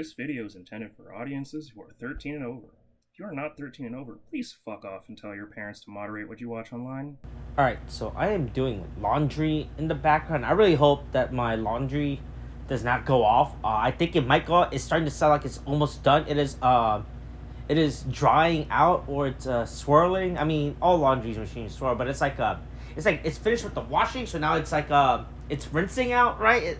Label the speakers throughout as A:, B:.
A: This video is intended for audiences who are 13 and over. If you are not 13 and over, please fuck off and tell your parents to moderate what you watch online.
B: Alright, so I am doing laundry in the background. I really hope that my laundry does not go off. I think it might go off. It's starting to sound like it's almost done. It is drying out, or it's swirling. I mean, all laundry machines swirl, but it's it's finished with the washing, so now it's rinsing out, right?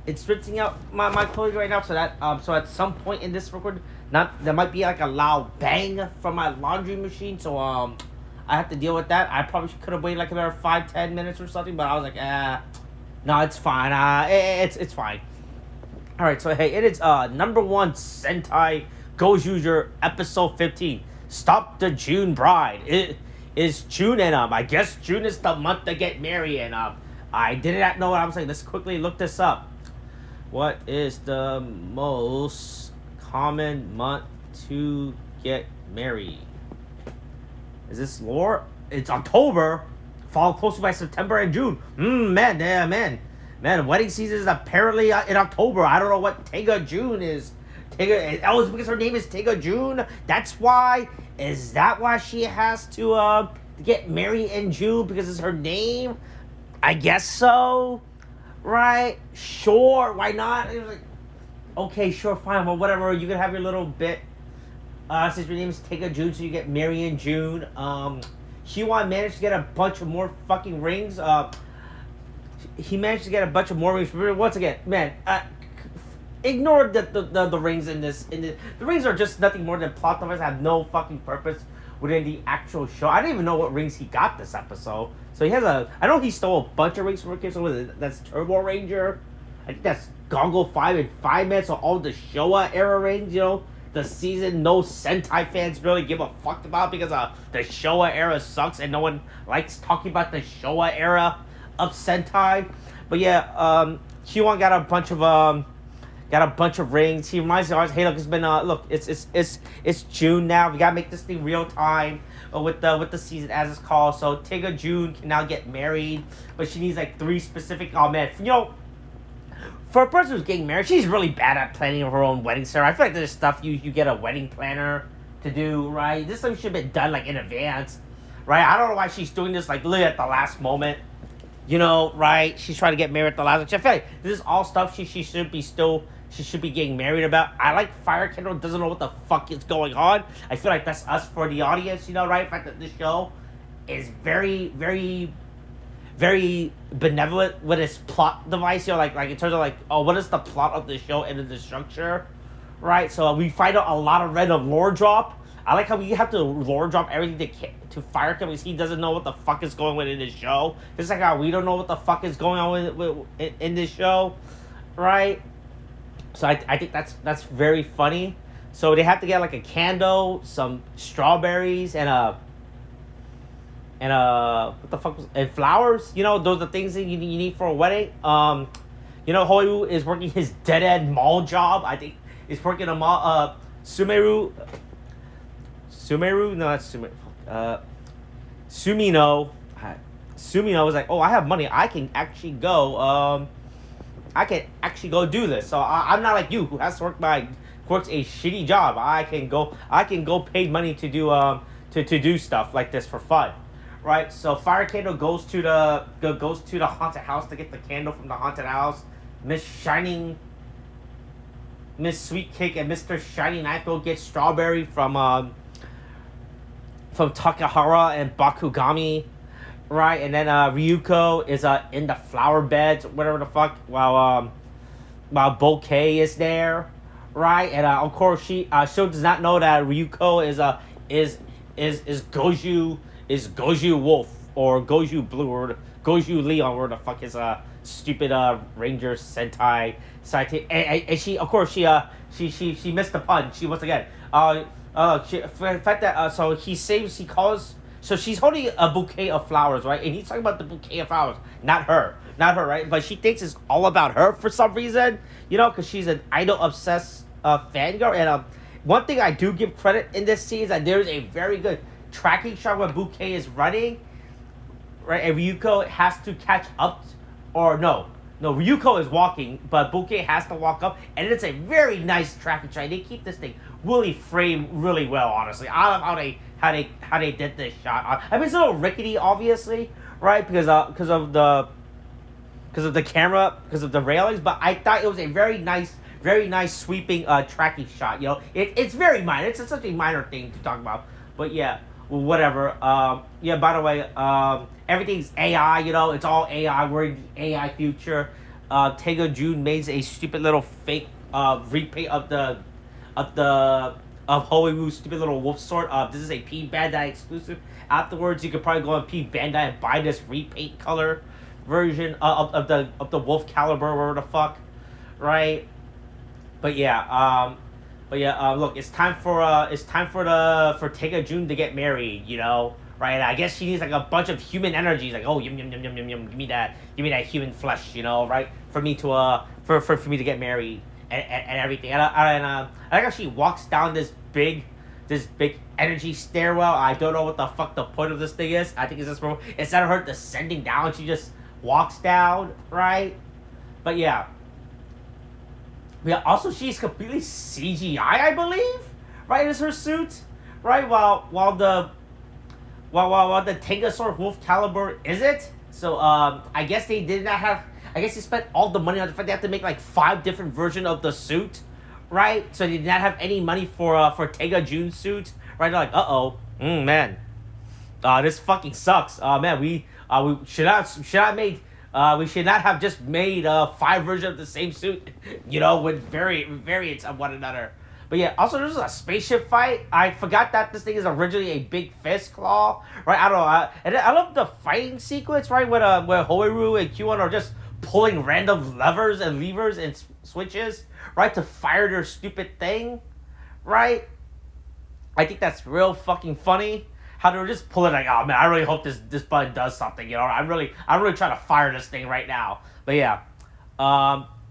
B: It's rinsing out my clothes right now, so that so at some point in this record, there might be like a loud bang from my laundry machine, so I have to deal with that. I probably could have waited like another 5-10 minutes or something, but I was like, no, it's fine. It's fine. All right, so hey, it is #1 Sentai Gozyuger episode 15. Stop the June bride. It is June, and I guess June is the month to get married, and I did not know what I was saying. Let's quickly look this up. What is the most common month to get married? Is this lore? It's October, followed closely by September and June. Man, wedding season is apparently in October. I don't know what Tega June is. Oh, it's because her name is Tega June. That's why. Is that why she has to get married in June, because it's her name? I guess so. Right? Sure. Why not? It was like, okay, sure, fine. Well, whatever. You can have your little bit. Since your name is Tega June, so you get married in June. Hyewon managed to get a bunch of more fucking rings. He managed to get a bunch of more rings. Once again, man, ignore the rings in this. The rings are just nothing more than plot devices. Have no fucking purpose within the actual show. I don't even know what rings he got this episode. So he has I know he stole a bunch of rings from a kid. So that's Turbo Ranger. I think that's Goggle 5 and 5 Man. So all the Showa era rings, you know. The season no Sentai fans really give a fuck about, because the Showa era sucks and no one likes talking about the Showa era of Sentai. But yeah, Hyewon got a bunch of rings. He reminds me always, hey, look, it's been look, it's June now. We gotta make this thing real time with the season as it's called. So Tega June can now get married, but she needs like 3 specific. Oh man, you know. For a person who's getting married, she's really bad at planning her own wedding ceremony. I feel like there's stuff you get a wedding planner to do, right? This stuff should have been done like in advance, right? I don't know why she's doing this like literally at the last moment, you know, right? She's trying to get married at the last. I feel like this is all stuff she should be getting married about. I like Fire Kendall doesn't know what the fuck is going on. I feel like that's us for the audience, you know, right? The fact that this show is very, very, very benevolent with its plot device, you know, like in terms of like, oh, what is the plot of the show and the structure, right? So we find out a lot of random lore drop. I like how we have to lore drop everything to Fire Camp, because he doesn't know what the fuck is going on in this show. It's like how we don't know what the fuck is going on in this show, right? So I think that's very funny. So they have to get like a candle, some strawberries, and what the fuck was, and flowers, you know, those are the things that you need for a wedding. You know, Hoyu is working his dead-end mall job. I think he's working a mall. Sumino, no, that's Sumino. Sumino was like, oh, I have money. I can actually go. I can actually go do this. So I'm not like you, who has to works a shitty job. I can go pay money to do stuff like this for fun. Right, so Fire Candle goes to the haunted house to get the candle from the haunted house. Miss Sweet Cake and Mr. Shiny Knife go get strawberry from Takahara and Bakugami, right? And then Ryuko is in the flower beds, whatever the fuck, while Bouquet is there, right? And of course she does not know that Ryuko is Goju Wolf or Goju Blue or Goju Leon, where the fuck is stupid Ranger Sentai side, and she, of course, she missed the pun. She once again for the fact that so so she's holding a bouquet of flowers, right? And he's talking about the bouquet of flowers, not her, right? But she thinks it's all about her for some reason, you know, because she's an idol obsessed fangirl. And one thing I do give credit in this scene is that there's a very good tracking shot where Bouquet is running, right? And Ryuko has to catch up, or no, No, Ryuko is walking, but Bouquet has to walk up, and it's a very nice tracking shot. They keep this thing really framed really well, honestly. I love how they did this shot. I mean, it's a little rickety, obviously, right? Because of the camera, because of the railings. But I thought it was a very nice sweeping tracking shot. You know, it's very minor. It's such a minor thing to talk about. But yeah, well, whatever. Yeah. By the way, everything's AI. You know, it's all AI. We're in the AI future. Tega June made a stupid little fake repaint of Hoiwoo's stupid little wolf sword. This is a P Bandai exclusive. Afterwards, you could probably go on P Bandai and buy this repaint color version of the wolf caliber, whatever the fuck, right? But yeah, look, it's time for Tega June to get married, you know, right? I guess she needs like a bunch of human energies, like, oh, yum yum yum yum yum yum, give me that human flesh, you know, right? For me to for me to get married and everything. I like how she walks down this big energy stairwell. I don't know what the fuck the point of this thing is. I think it's just instead of her descending down, she just walks down, right? But yeah. Yeah, also she's completely CGI, I believe, right? Is her suit, right? While the Tenga Wolf caliber is it? So I guess they did not have. I guess they spent all the money on the fact they have to make like 5 different versions of the suit, right? So they did not have any money for Tega June's suit, right? They're like, man, this fucking sucks. Man, we should not have just made 5 versions of the same suit, you know, with variants of one another. But yeah, also there's a spaceship fight. I forgot that this thing is originally a big fist claw, right? I don't know. And I love the fighting sequence, right? Where Hoiru and Q1 are just pulling random levers and switches, right, to fire their stupid thing, right? I think that's real fucking funny. How they were just pulling like, oh man, I really hope this button does something, you know. I'm really trying to fire this thing right now. But yeah,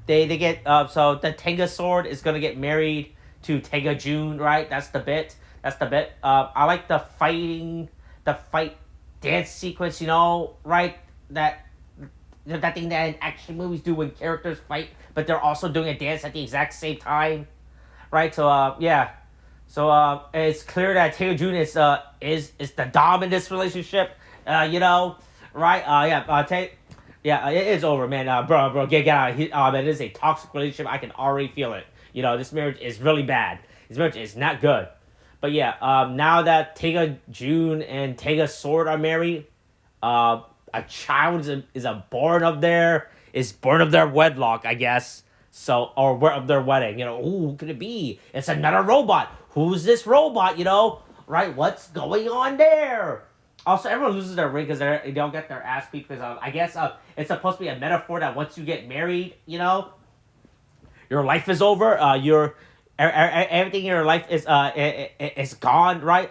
B: they get so the Tenga sword is gonna get married to Tega June, right? That's the bit. I like the fight dance sequence, you know, right? That thing that in action movies do when characters fight, but they're also doing a dance at the exact same time, right? So yeah. So it's clear that Tega June is the dom in this relationship, you know, right? It is over, man. Bro, get out. Man, it is a toxic relationship. I can already feel it. You know, this marriage is really bad. This marriage is not good. But yeah, now that Tega June and Tega Sword are married, a child is born of their wedlock, I guess. So, or of their wedding, you know, who could it be? It's another robot. Who's this robot, you know? Right? What's going on there? Also, everyone loses their ring because they don't get their ass beat because I guess it's supposed to be a metaphor that once you get married, you know, your life is over. Everything in your life is gone, right?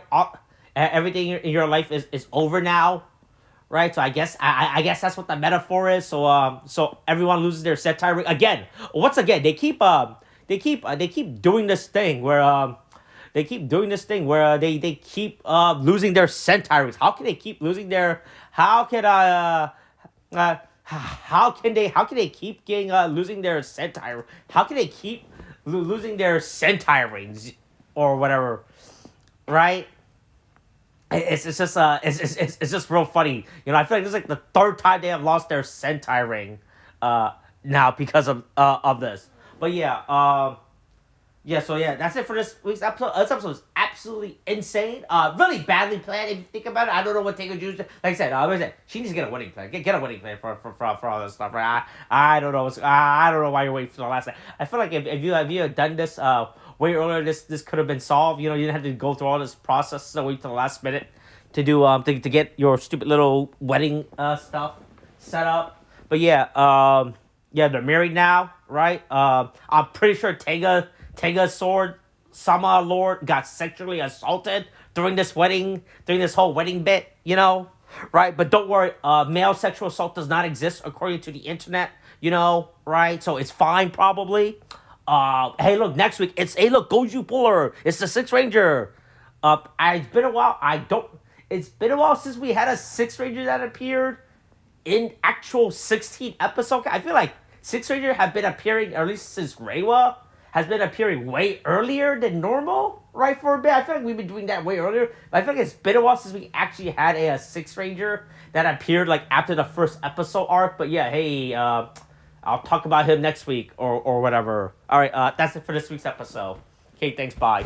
B: Everything in your life is over now. Right, so I guess that's what the metaphor is. So everyone loses their Sentai ring again. Once again, they keep doing this thing where they keep losing their Sentai rings. How can they keep losing their? How can they keep getting losing their Sentai? How can they keep losing their Sentai rings or whatever? Right. It's just real funny, you know. I feel like this is like the 3rd time they have lost their Sentai ring, now because of this. But yeah, so yeah, that's it for this week's episode. This episode is absolutely insane. Really badly planned if you think about it. I don't know what Tega June's. Like I said, she needs to get a wedding plan. Get a wedding plan for all this stuff, right? I don't know. I don't know why you're waiting for the last. I feel like if you had done this way earlier, this could have been solved. You know, you didn't have to go through all this process. So wait till the last minute to do to get your stupid little wedding stuff set up. But yeah, they're married now, right? I'm pretty sure Tega's sword Sama Lord got sexually assaulted during this whole wedding bit, you know, right? But don't worry, male sexual assault does not exist according to the internet, you know, right? So it's fine probably. Hey, look, next week it's Goju Puller. It's the Sixth Ranger. It's been a while. It's been a while since we had a Sixth Ranger that appeared in actual 16 episode. I feel like Six Ranger have been appearing, or at least since Reiwa, has been appearing way earlier than normal, right, for a bit. I feel like we've been doing that way earlier. But I feel like it's been a while since we actually had a Six Ranger that appeared, like, after the first episode arc. But yeah, hey, I'll talk about him next week or whatever. All right, that's it for this week's episode. Okay, thanks, bye.